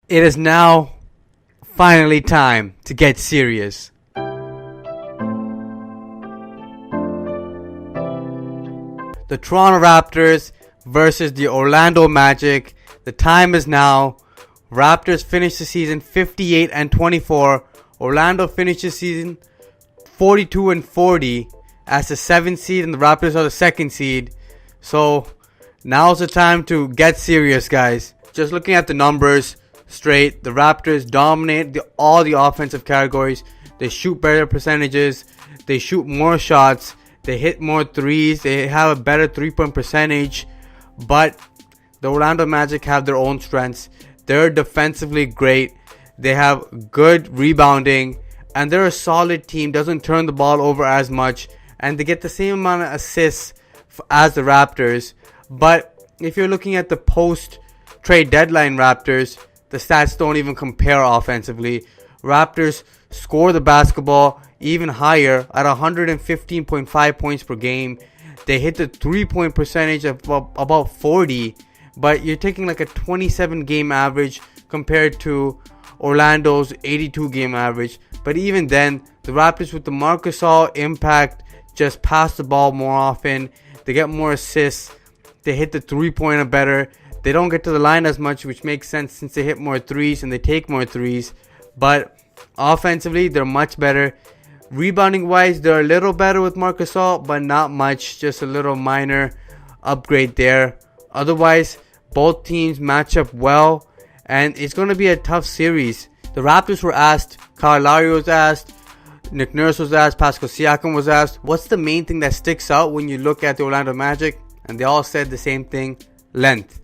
It is now finally time to get serious. The Toronto Raptors versus the Orlando Magic. The time is now. Raptors finished the season 58-24. Orlando finished the season 42-40 as the 7th seed, and the Raptors are the 2nd seed. So now's the time to get serious, guys. Just looking at the numbers straight, the Raptors dominate all the offensive categories. They shoot better percentages. They shoot more shots. They hit more threes. They have a better 3-point percentage. But the Orlando Magic have their own strengths. They're defensively great. They have good rebounding. And they're a solid team. Doesn't turn the ball over as much. And they get the same amount of assists as the Raptors. But if you're looking at the post-trade deadline Raptors, the stats don't even compare offensively. Raptors score the basketball even higher at 115.5 points per game. They hit the 3-point percentage of about 40, but you're taking like a 27 game average compared to Orlando's 82 game average. But even then, the Raptors with the Marc Gasol impact just pass the ball more often. They get more assists. They hit the 3-pointer better. They don't get to the line as much, which makes sense since they hit more threes and they take more threes. But offensively, they're much better. Rebounding wise, they're a little better with Marc Gasol, but not much. Just a little minor upgrade there. Otherwise, both teams match up well, and it's going to be a tough series. The Raptors were asked, Kyle Lowry was asked, Nick Nurse was asked, Pascal Siakam was asked, what's the main thing that sticks out when you look at the Orlando Magic? And they all said the same thing: length.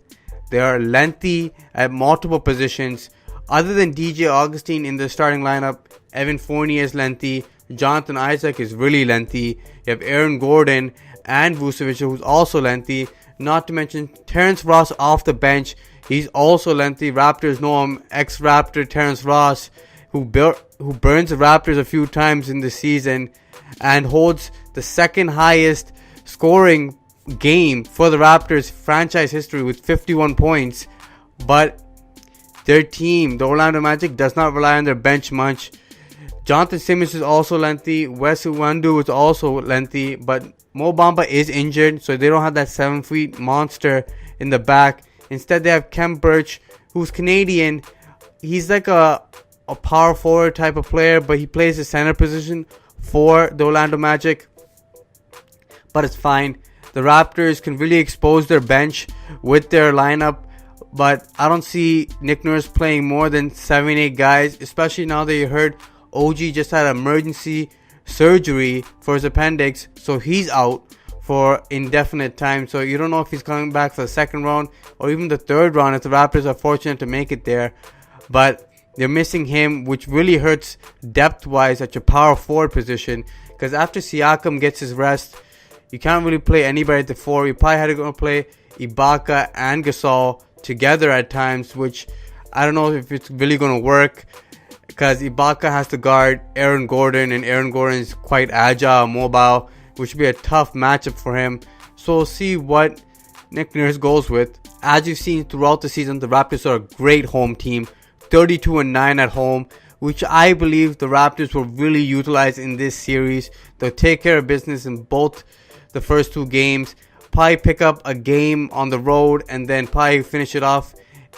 They are lengthy at multiple positions. Other than DJ Augustine in the starting lineup, Evan Fournier is lengthy. Jonathan Isaac is really lengthy. You have Aaron Gordon and Vucevic, who's also lengthy. Not to mention Terrence Ross off the bench. He's also lengthy. Raptors know him. Ex-Raptor Terrence Ross, who burns the Raptors a few times in the season and holds the second highest scoring game for the Raptors franchise history with 51 points. But their team, the Orlando Magic, does not rely on their bench much. Jonathan Simmons is also lengthy. Wes Iwundu is also lengthy. But Mo Bamba is injured, so they don't have that 7-foot monster in the back. Instead, they have Khem Birch, who's Canadian. He's like a power forward type of player, but he plays the center position for the Orlando Magic. But it's fine. The Raptors can really expose their bench with their lineup. But I don't see Nick Nurse playing more than 7-8 guys, especially now that you heard OG just had emergency surgery for his appendix, so he's out for indefinite time. So you don't know if he's coming back for the 2nd round or even the 3rd round if the Raptors are fortunate to make it there. But they're missing him, which really hurts depth-wise at your power forward position, because after Siakam gets his rest, you can't really play anybody at the 4. You probably had to go play Ibaka and Gasol together at times, which I don't know if it's really going to work, because Ibaka has to guard Aaron Gordon, and Aaron Gordon is quite agile, mobile, which would be a tough matchup for him. So we'll see what Nick Nurse goes with. As you've seen throughout the season, the Raptors are a great home team, 32-9 at home, which I believe the Raptors will really utilize in this series. They'll take care of business in both the first 2 games, probably pick up a game on the road, and then probably finish it off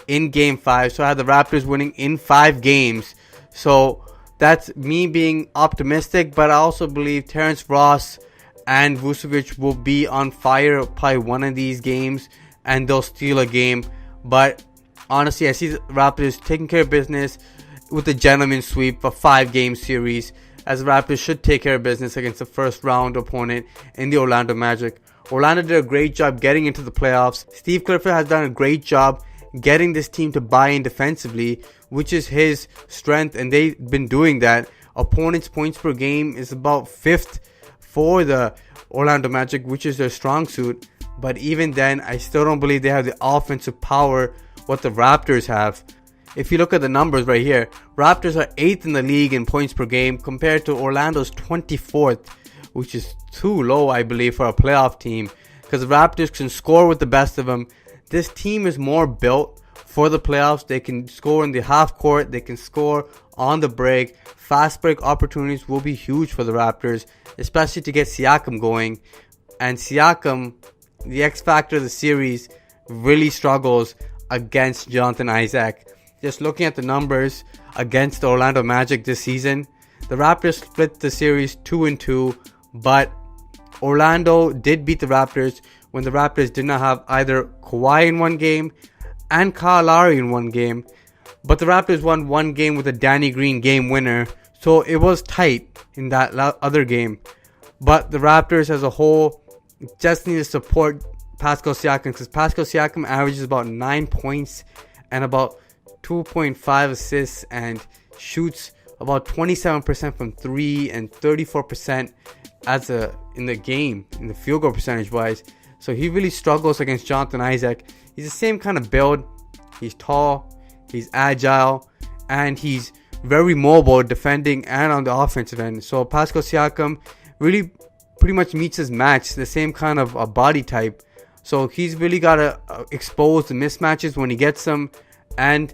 in game 5. So I have the Raptors winning in 5 games. So that's me being optimistic, but I also believe Terrence Ross and Vucevic will be on fire probably one of these games, and they'll steal a game. But honestly, I see the Raptors taking care of business with a gentleman's sweep, a 5-game series, as the Raptors should take care of business against the first round opponent in the Orlando Magic. Orlando did a great job getting into the playoffs. Steve Clifford has done a great job getting this team to buy in defensively, which is his strength, and they've been doing that. Opponents' points per game is about 5th for the Orlando Magic, which is their strong suit. But even then, I still don't believe they have the offensive power what the Raptors have. If you look at the numbers right here, Raptors are 8th in the league in points per game compared to Orlando's 24th, which is too low, I believe, for a playoff team, because the Raptors can score with the best of them. This team is more built for the playoffs. They can score in the half court. They can score on the break. Fast break opportunities will be huge for the Raptors, especially to get Siakam going. And Siakam, the X factor of the series, really struggles against Jonathan Isaac. Just looking at the numbers against the Orlando Magic this season, the Raptors split the series 2-2, but Orlando did beat the Raptors when the Raptors did not have either Kawhi in one game and Kyle Lowry in one game. But the Raptors won one game with a Danny Green game winner, so it was tight in that other game. But the Raptors as a whole just need to support Pascal Siakam, because Pascal Siakam averages about 9 points and about 2.5 assists and shoots about 27% from 3 and 34% in the game, in the field goal percentage wise. So he really struggles against Jonathan Isaac. He's the same kind of build. He's tall, he's agile, and he's very mobile defending and on the offensive end. So Pascal Siakam really pretty much meets his match, the same kind of a body type. So he's really got to expose the mismatches when he gets them and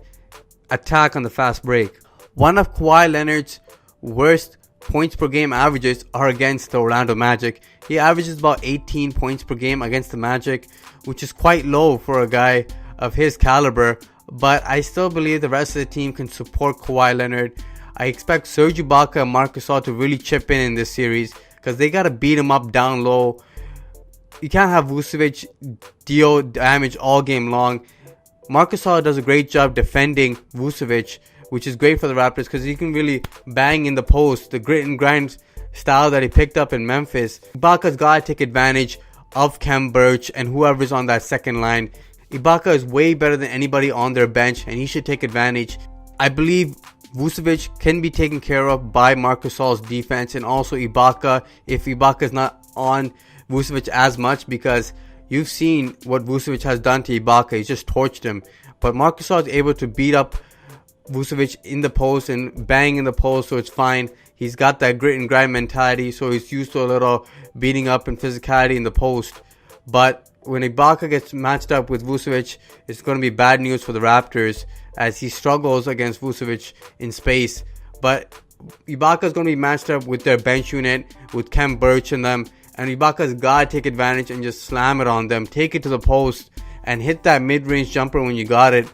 attack on the fast break. One of Kawhi Leonard's worst points per game averages are against the Orlando Magic. He averages about 18 points per game against the Magic, which is quite low for a guy of his caliber. But I still believe the rest of the team can support Kawhi Leonard. I expect Serge Ibaka and Marc Gasol to really chip in this series, because they got to beat him up down low. You can't have Vucevic deal damage all game long. Marc Gasol does a great job defending Vucevic, which is great for the Raptors because he can really bang in the post, the grit and grind style that he picked up in Memphis. Ibaka's got to take advantage of Khem Birch and whoever's on that second line. Ibaka is way better than anybody on their bench, and he should take advantage. I believe Vucevic can be taken care of by Marc Gasol's defense, and also Ibaka, if Ibaka is not on Vucevic as much, because you've seen what Vucevic has done to Ibaka. He's just torched him. But Marc Gasol is able to beat up Vucevic in the post and bang in the post, so it's fine. He's got that grit and grind mentality, so he's used to a little beating up and physicality in the post. But when Ibaka gets matched up with Vucevic, it's going to be bad news for the Raptors as he struggles against Vucevic in space. But Ibaka is going to be matched up with their bench unit, with Khem Birch and them. And Ibaka's got to take advantage and just slam it on them. Take it to the post and hit that mid-range jumper when you got it.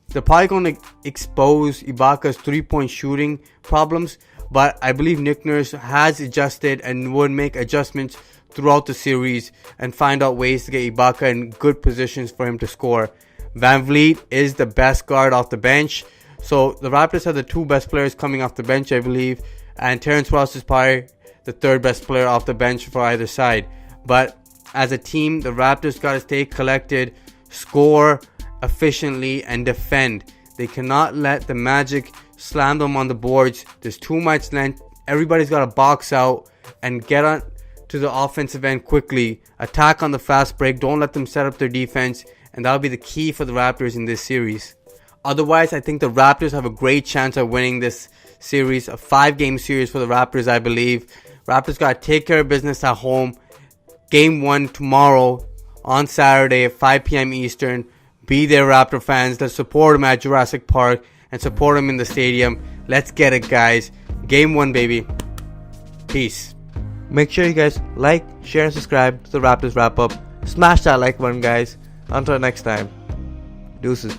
They're probably going to expose Ibaka's three-point shooting problems. But I believe Nick Nurse has adjusted and would make adjustments throughout the series and find out ways to get Ibaka in good positions for him to score. Van Vliet is the best guard off the bench. So the Raptors have the two best players coming off the bench, I believe. And Terrence Ross is probably the third best player off the bench for either side. But as a team, the Raptors got to stay collected, score efficiently, and defend. They cannot let the Magic slam them on the boards. There's too much length. Everybody's got to box out and get on to the offensive end quickly. Attack on the fast break. Don't let them set up their defense. And that'll be the key for the Raptors in this series. Otherwise, I think the Raptors have a great chance of winning this series. A 5-game series for the Raptors, I believe. Raptors got to take care of business at home. Game 1 tomorrow on Saturday at 5 p.m. Eastern. Be there, Raptor fans. Let's support them at Jurassic Park and support them in the stadium. Let's get it, guys. Game 1, baby. Peace. Make sure you guys like, share, and subscribe to the Raptors Wrap Up. Smash that like button, guys. Until next time. Deuces.